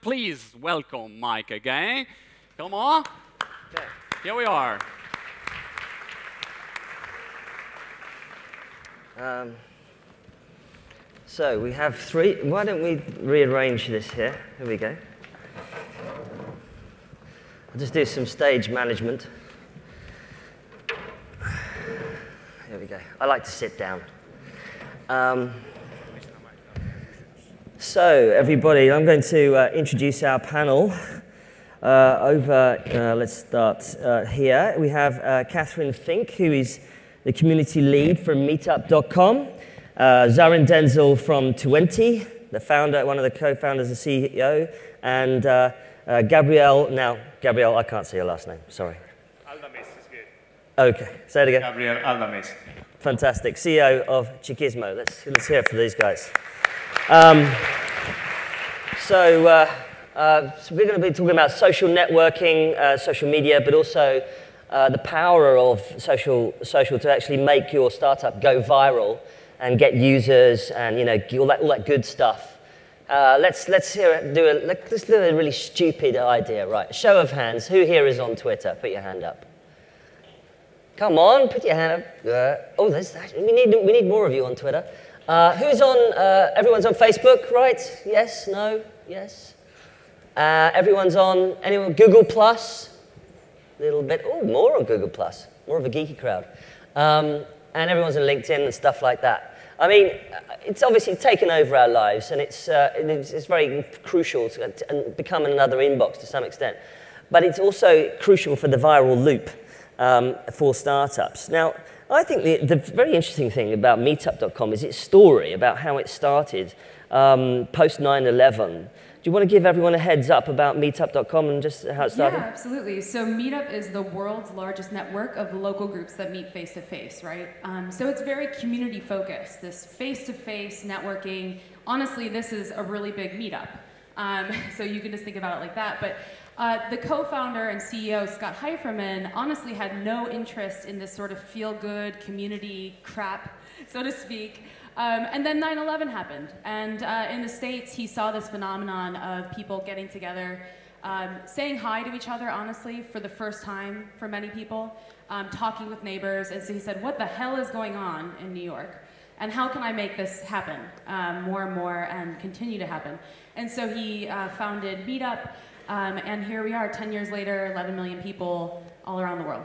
Please welcome Mike again. Come on. Okay. Here we are. So we have three. Why don't we rearrange this here? Here we go. I'll just do some stage management. Here we go. I like to sit down. So everybody, I'm going to introduce our panel. Let's start here. We have KATHRYN FINK, who is the community lead from MeetUp.com. Zaryn Dentzel from Tuenti, the founder, one of the co-founders and CEO, and Gabriel, I can't say your last name, sorry. Aldamiz is good. Okay, say it again. Gabriel Aldamiz. Fantastic, CEO of Chicisimo. Let's hear it for these guys. So we're going to be talking about social networking, social media, but also the power of social to actually make your startup go viral and get users and all that good stuff. Let's do a really stupid idea, right? Show of hands. Who here is on Twitter? Put your hand up. Come on, put your hand up. Oh, we need more of you on Twitter. Who's on? Everyone's on Facebook, right? Yes, no, yes. Everyone's on. Anyone? Google Plus. A little bit. Oh, more on Google Plus. More of a geeky crowd. And everyone's on LinkedIn and stuff like that. I mean, it's obviously taken over our lives, and it's very crucial to become another inbox to some extent. But it's also crucial for the viral loop for startups. Now, I think the very interesting thing about MeetUp.com is its story about how it started post 9/11. Do you want to give everyone a heads up about MeetUp.com and just how it started? Yeah, absolutely. So MeetUp is the world's largest network of local groups that meet face-to-face, right? So it's very community-focused, this face-to-face networking. Honestly, this is a really big meetup. So you can just think about it like that. But the co-founder and CEO, Scott Heiferman, honestly had no interest in this sort of feel-good community crap, so to speak. And then 9/11 happened. And in the States, he saw this phenomenon of people getting together, saying hi to each other, honestly, for the first time for many people, talking with neighbors. And so he said, what the hell is going on in New York? And how can I make this happen more and more and continue to happen? And so he founded MeetUp. And here we are, 10 years later, 11 million people all around the world.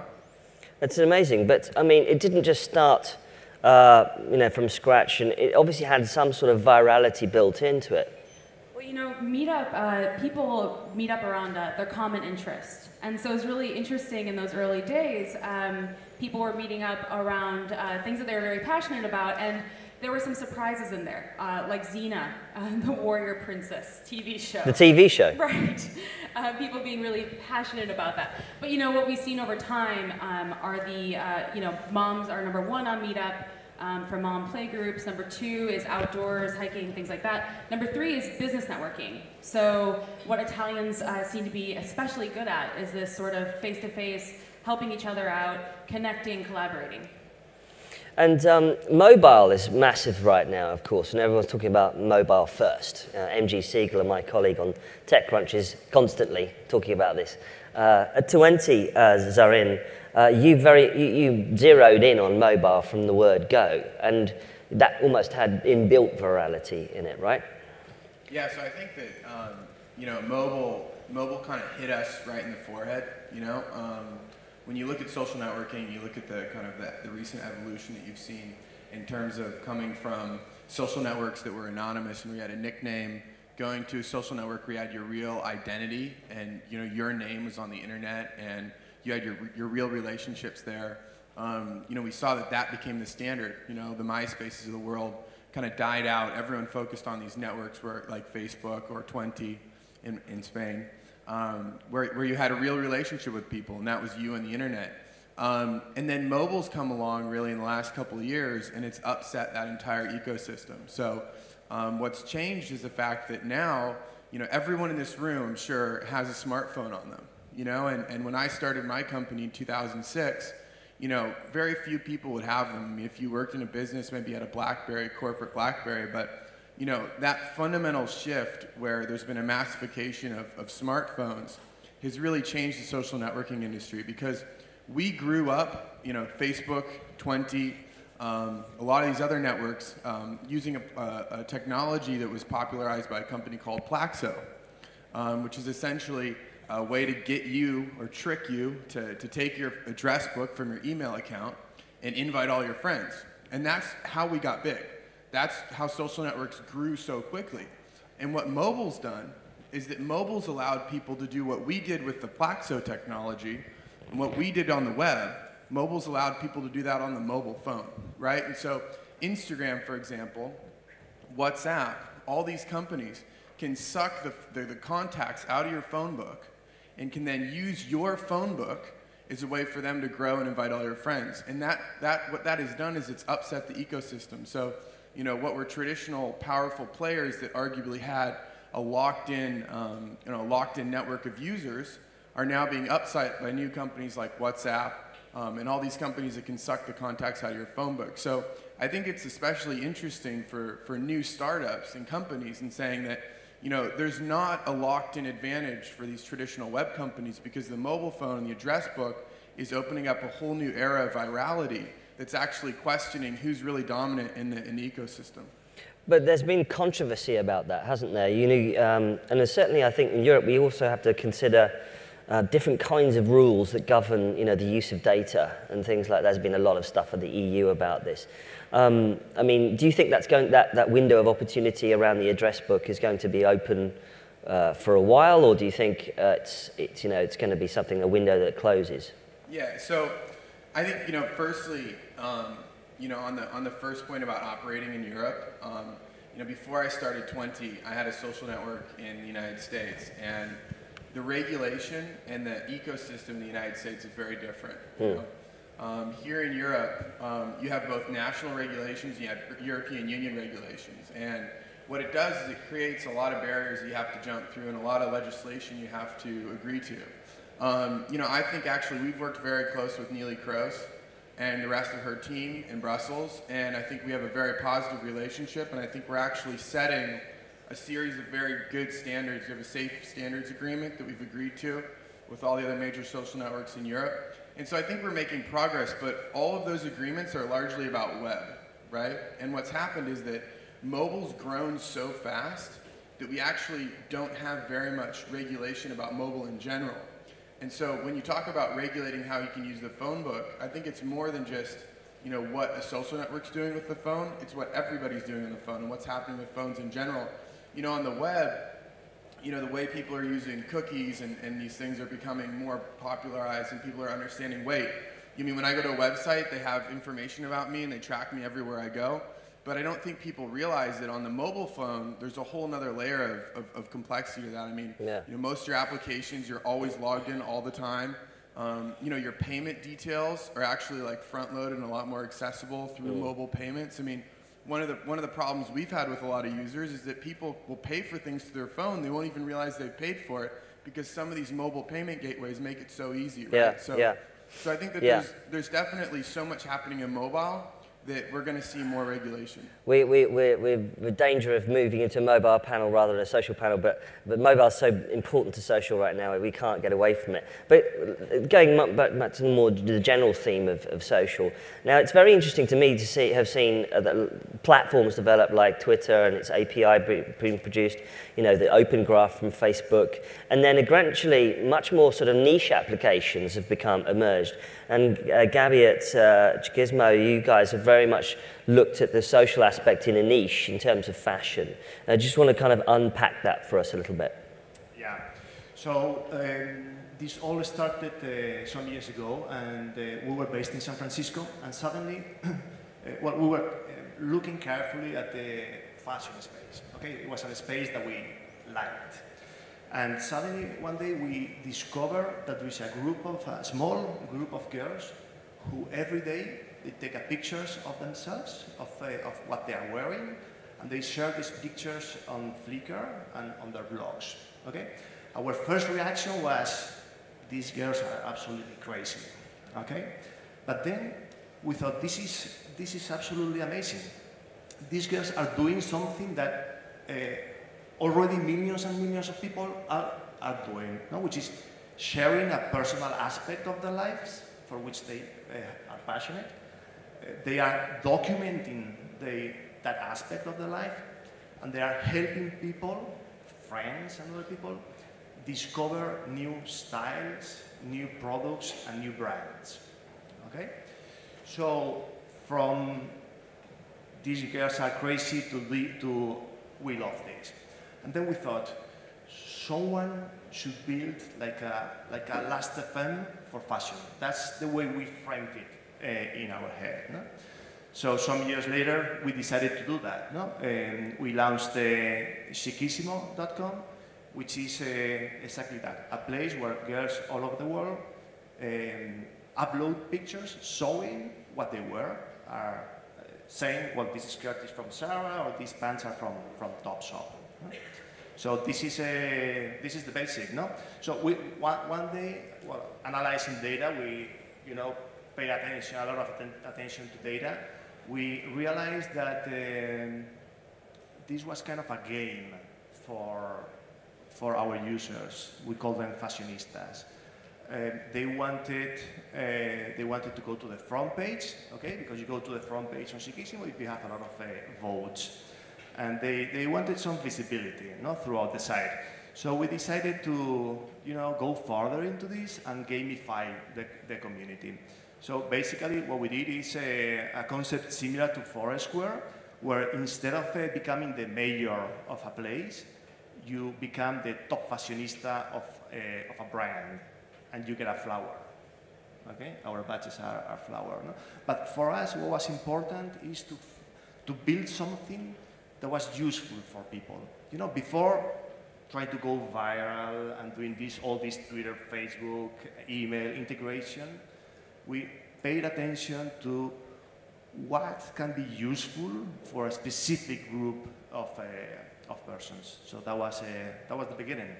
That's amazing. But, I mean, it didn't just start from scratch, and it obviously had some sort of virality built into it. Well, MeetUp, people meet up around their common interest. And so it's really interesting in those early days, people were meeting up around things that they were very passionate about, and there were some surprises in there, like Xena, the warrior princess TV show. The TV show? Right. People being really passionate about that. But what we've seen over time are the, moms are number one on MeetUp for mom play groups. Number two is outdoors, hiking, things like that. Number three is business networking. So what Italians seem to be especially good at is this sort of face-to-face, helping each other out, connecting, collaborating. And mobile is massive right now, of course, and everyone's talking about mobile first. MG Siegel, my colleague on TechCrunch, is constantly talking about this. At Tuenti, Zaryn, you zeroed in on mobile from the word go, and that almost had inbuilt virality in it, right? Yeah, so I think that mobile kind of hit us right in the forehead. When you look at social networking, you look at the recent evolution that you've seen in terms of coming from social networks that were anonymous and we had a nickname, going to a social network where you had your real identity and your name was on the internet and you had your real relationships there. We saw that became the standard. The MySpaces of the world kind of died out. Everyone focused on these networks like Facebook or Tuenti in Spain. Where you had a real relationship with people, and that was you and the internet. And then mobile's come along really in the last couple of years, and it's upset that entire ecosystem. So what's changed is the fact that now, everyone in this room, I'm sure, has a smartphone on them. And when I started my company in 2006, very few people would have them. I mean, if you worked in a business, maybe you had a BlackBerry, corporate BlackBerry, but you know, that fundamental shift where there's been a massification of smartphones has really changed the social networking industry, because we grew up, you know, Facebook, Tuenti, a lot of these other networks using a technology that was popularized by a company called Plaxo, which is essentially a way to get you or trick you to take your address book from your email account and invite all your friends. And that's how we got big. That's how social networks grew so quickly. And what mobile's done is that mobile's allowed people to do what we did with the Plaxo technology and what we did on the web. Mobile's allowed people to do that on the mobile phone, right? And so Instagram, for example, WhatsApp, all these companies can suck the contacts out of your phone book and can then use your phone book as a way for them to grow and invite all your friends. And what that has done is it's upset the ecosystem. So, you know, what were traditional powerful players that arguably had a locked-in network of users are now being upset by new companies like WhatsApp and all these companies that can suck the contacts out of your phone book. So I think it's especially interesting for new startups and companies in saying that, you know, there's not a locked-in advantage for these traditional web companies, because the mobile phone and the address book is opening up a whole new era of virality that's actually questioning who's really dominant in the ecosystem. But there's been controversy about that, hasn't there? You know, and certainly I think in Europe we also have to consider different kinds of rules that govern, you know, the use of data and things like that. There's been a lot of stuff at the EU about this. I mean, do you think that window of opportunity around the address book is going to be open for a while, or do you think it's going to be a window that closes? Yeah. So I think, you know, firstly, you know, on the first point about operating in Europe, you know, before I started Tuenti, I had a social network in the United States, and the regulation and the ecosystem in the United States is very different. You know? Here in Europe, you have both national regulations, you have European Union regulations, and what it does is it creates a lot of barriers that you have to jump through and a lot of legislation you have to agree to. You know, I think actually we've worked very close with Neelie Kroes and the rest of her team in Brussels, and I think we have a very positive relationship, and I think we're actually setting a series of very good standards. We have a safe standards agreement that we've agreed to with all the other major social networks in Europe. And so I think we're making progress, but all of those agreements are largely about web, right? And what's happened is that mobile's grown so fast that we actually don't have very much regulation about mobile in general. And so when you talk about regulating how you can use the phone book, I think it's more than just, you know, what a social network's doing with the phone. It's what everybody's doing on the phone and what's happening with phones in general. You know, on the web, you know, the way people are using cookies and these things are becoming more popularized, and people are understanding, wait, you mean when I go to a website, they have information about me and they track me everywhere I go? But I don't think people realize that on the mobile phone, there's a whole nother layer of complexity to that. I mean, you know, most of your applications, you're always logged in all the time. You know, your payment details are actually like front-loaded and a lot more accessible through mobile payments. I mean, one of the problems we've had with a lot of users is that people will pay for things to their phone. They won't even realize they've paid for it because some of these mobile payment gateways make it so easy, right? So I think that there's definitely so much happening in mobile that we're going to see more regulation. We're in danger of moving into a mobile panel rather than a social panel, but mobile is so important to social right now, we can't get away from it. But going back to the general theme of social, now it's very interesting to me to have seen platforms develop like Twitter and its API being produced, you know, the Open Graph from Facebook, and then eventually much more sort of niche applications have emerged. And Gabby at Chicisimo, you guys have very much looked at the social aspect in a niche in terms of fashion. I just want to kind of unpack that for us a little bit. Yeah. So this all started some years ago, and we were based in San Francisco, and suddenly, well, we were looking carefully at the fashion space. Okay, it was a space that we liked. And suddenly, one day, we discovered that there is a small group of girls who every day they take pictures of themselves, of what they are wearing, and they share these pictures on Flickr and on their blogs. Okay? Our first reaction was, these girls are absolutely crazy. Okay? But then we thought, this is absolutely amazing. these girls are doing something that already millions and millions of people are doing, no? Which is sharing a personal aspect of their lives for which they are passionate. They are documenting that aspect of their life, and they are helping people, friends and other people, discover new styles, new products, and new brands. Okay? So from these girls are crazy to we love this. And then we thought, someone should build like a Last FM for fashion. That's the way we framed it in our head. No? So some years later, we decided to do that. No? We launched Chicisimo.com, which is exactly that, a place where girls all over the world upload pictures showing what they wear, are saying, well, this skirt is from Zara, or these pants are from Topshop. So this is the basic, no? So one day, well, analyzing data, we pay attention, a lot of attention to data. We realized that this was kind of a game for our users. We call them fashionistas. They wanted to go to the front page, okay? Because you go to the front page on Chicisimo, you have a lot of votes. And they wanted some visibility, throughout the site. So we decided to, go further into this and gamify the community. So basically, what we did is a concept similar to Foursquare, where instead of becoming the mayor of a place, you become the top fashionista of a brand, and you get a flower. Okay, our badges are flower. No? But for us, what was important is to build something that was useful for people. Before trying to go viral and doing all this Twitter, Facebook, email integration, we paid attention to what can be useful for a specific group of persons. So that was the beginning.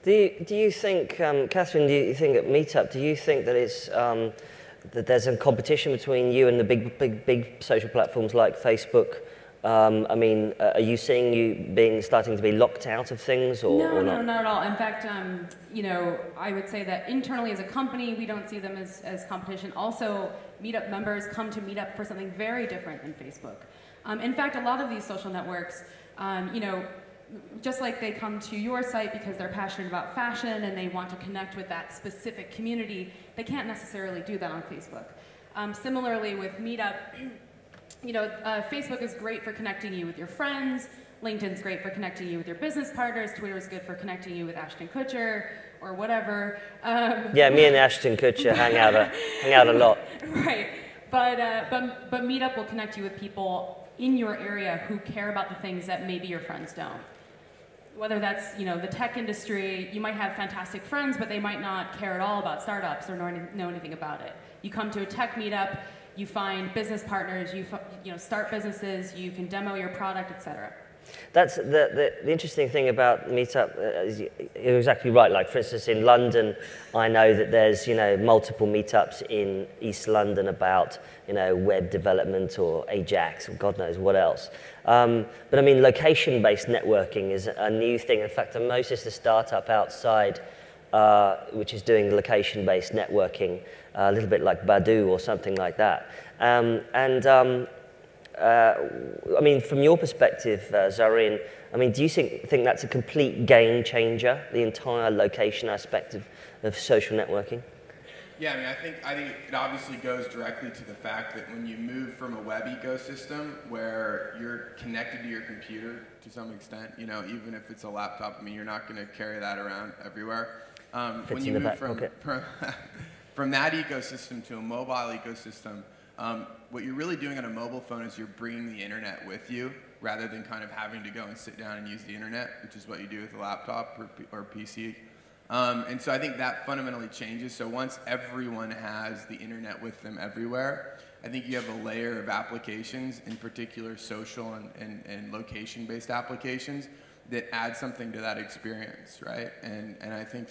Do you think, KATHRYN, do you think at MeetUp, do you think that it's that there's a competition between you and the big social platforms like Facebook? I mean, are you seeing you starting to be locked out of things, or not? No, not at all. In fact, I would say that internally as a company, we don't see them as competition. Also, MeetUp members come to MeetUp for something very different than Facebook. In fact, a lot of these social networks, just like they come to your site because they're passionate about fashion and they want to connect with that specific community, they can't necessarily do that on Facebook. Similarly with MeetUp, Facebook is great for connecting you with your friends, LinkedIn's great for connecting you with your business partners, Twitter is good for connecting you with Ashton Kutcher or whatever. Yeah, me and Ashton Kutcher hang out a lot. Right, but MeetUp will connect you with people in your area who care about the things that maybe your friends don't. Whether that's the tech industry, you might have fantastic friends, but they might not care at all about startups or know anything about it. You come to a tech meetup, you find business partners, you start businesses, you can demo your product, etc. That's the interesting thing about MeetUp. You're exactly right. Like for instance, in London, I know that there's multiple meetups in East London about web development or Ajax or God knows what else. But I mean, location-based networking is a new thing. In fact, Amos is the startup outside which is doing location-based networking, a little bit like Badoo or something like that. I mean, from your perspective, Zaryn, I mean, do you think that's a complete game changer, the entire location aspect of social networking? Yeah, I mean, I think it obviously goes directly to the fact that when you move from a web ecosystem where you're connected to your computer to some extent, even if it's a laptop, I mean, you're not going to carry that around everywhere. When you move from that ecosystem to a mobile ecosystem, what you're really doing on a mobile phone is you're bringing the internet with you rather than kind of having to go and sit down and use the internet, which is what you do with a laptop or PC. And so I think that fundamentally changes. So once everyone has the internet with them everywhere, I think you have a layer of applications, in particular social and location-based applications, that add something to that experience, right? And I think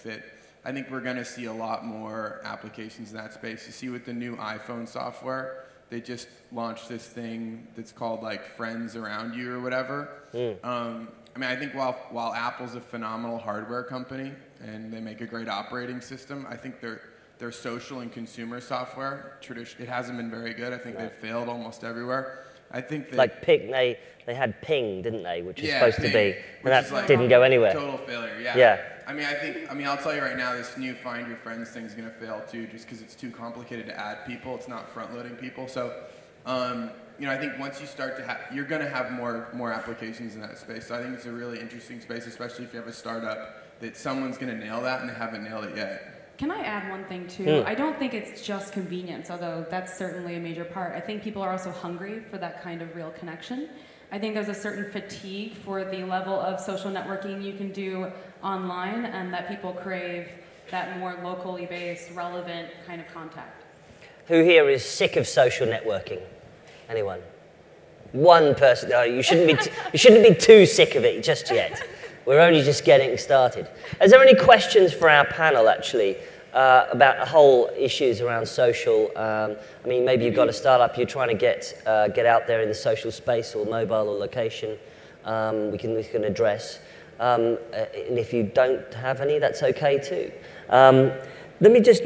we're going to see a lot more applications in that space. You see with the new iPhone software, they just launched this thing that's called like Friends Around You or whatever. I mean, I think while Apple's a phenomenal hardware company and they make a great operating system, I think their social and consumer software, it hasn't been very good. I think they've failed almost everywhere. I think that like Ping, they had Ping, didn't they? Which was supposed to be, and that like didn't go anywhere. Total failure. Yeah. Yeah. I mean, I'll tell you right now, this new Find Your Friends thing is going to fail too, just because it's too complicated to add people. It's not front-loading people. So, you know, I think once you start to you're going to have more applications in that space. So I think it's a really interesting space, especially if you have a startup that someone's going to nail that and they haven't nailed it yet. Can I add one thing too? I don't think it's just convenience, although that's certainly a major part. I think people are also hungry for that kind of real connection. I think there's a certain fatigue for the level of social networking you can do online, and that people crave that more locally based, relevant kind of contact. Who here is sick of social networking? Anyone? One person. No, you shouldn't be too sick of it just yet. We're only just getting started. Is there any questions for our panel, actually, about the whole issues around social? I mean, maybe you've got a startup, you're trying to get out there in the social space or mobile or location. We can address. And if you don't have any, that's okay too. Let me just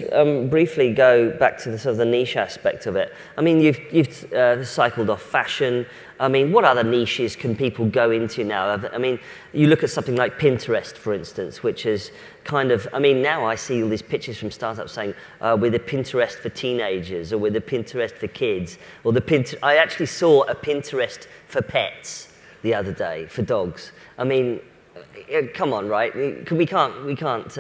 briefly go back to the sort of the niche aspect of it. I mean, you've cycled off fashion. I mean, what other niches can people go into now? I mean, you look at something like Pinterest, for instance, which is kind of, I mean, now I see all these pictures from startups saying, we're the Pinterest for teenagers, or we're the Pinterest for kids, or I actually saw a Pinterest for pets the other day, for dogs. I mean, come on, right? We can't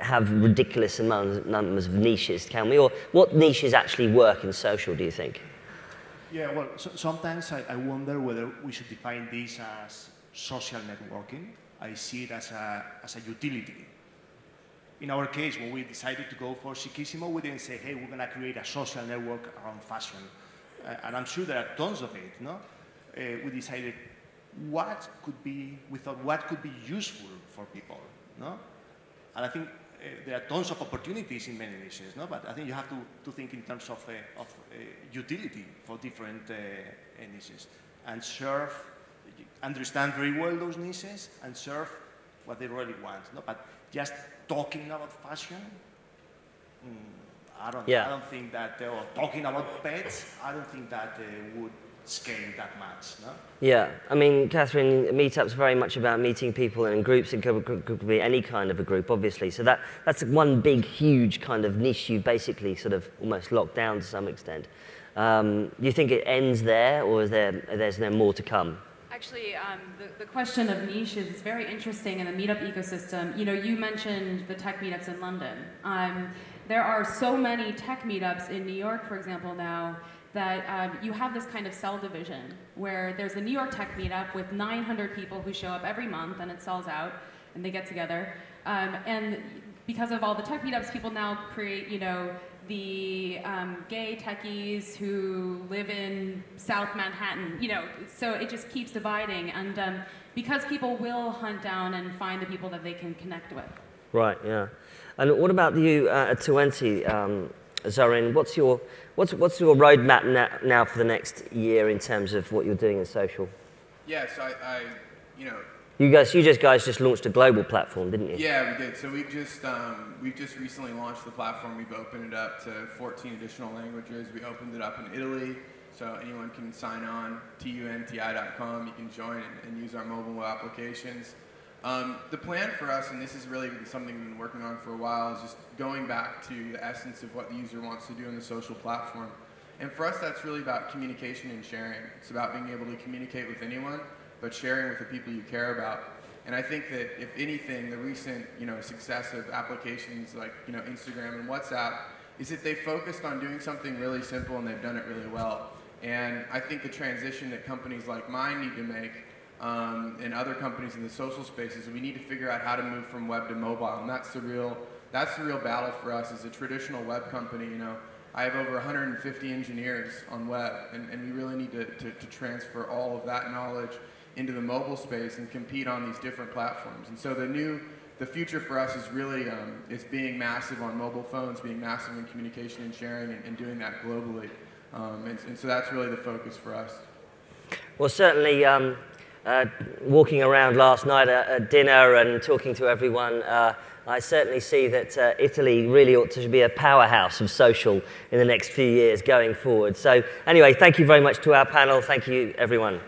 have ridiculous numbers of niches, can we? Or what niches actually work in social, do you think? Yeah, well, sometimes I wonder whether we should define this as social networking. I see it as a utility. In our case, when we decided to go for Chicisimo, we didn't say, hey, we're going to create a social network around fashion. And I'm sure there are tons of it, no? We decided, we thought what could be useful for people, no? And I think there are tons of opportunities in many niches, no? But I think you have to think in terms of utility for different niches and understand very well those niches and serve what they really want, no? But just talking about fashion, I don't think that, or talking about pets, I don't think that would scale that much, no? Yeah, I mean, KATHRYN, Meetup's very much about meeting people in groups. It could be any kind of a group, obviously. So that's one big, huge kind of niche you've basically sort of almost locked down to some extent. Do you think it ends there, or is there more to come? Actually, the question of niche is very interesting in the meetup ecosystem. You know, you mentioned the tech meetups in London. There are so many tech meetups in New York, for example, now, that you have this kind of cell division where there's a New York tech meetup with 900 people who show up every month, and it sells out, and they get together. And because of all the tech meetups, people now create, you know, the gay techies who live in South Manhattan, you know, so it just keeps dividing. And because people will hunt down and find the people that they can connect with. Right, yeah. And what about you at Tuenti, Zaryn? What's your roadmap now for the next year in terms of what you're doing in social? Yeah, so you know. You guys just launched a global platform, didn't you? Yeah, we did. So we've just recently launched the platform. We've opened it up to 14 additional languages. We opened it up in Italy, so anyone can sign on, tuenti.com. You can join and use our mobile applications. The plan for us, and this is really something we've been working on for a while, is just going back to the essence of what the user wants to do in the social platform. And for us, that's really about communication and sharing. It's about being able to communicate with anyone, but sharing with the people you care about. And I think that, if anything, the recent success of applications like Instagram and WhatsApp is that they focused on doing something really simple, and they've done it really well. And I think the transition that companies like mine need to make, and other companies in the social spaces, we need to figure out how to move from web to mobile, and that's the real battle for us as a traditional web company. I have over 150 engineers on web, and we really need to transfer all of that knowledge into the mobile space and compete on these different platforms. And so the future for us is really it's being massive on mobile phones, being massive in communication and sharing, and doing that globally. And so that's really the focus for us. Well, certainly walking around last night at dinner and talking to everyone, I certainly see that Italy really ought to be a powerhouse of social in the next few years going forward. So anyway, thank you very much to our panel. Thank you, everyone.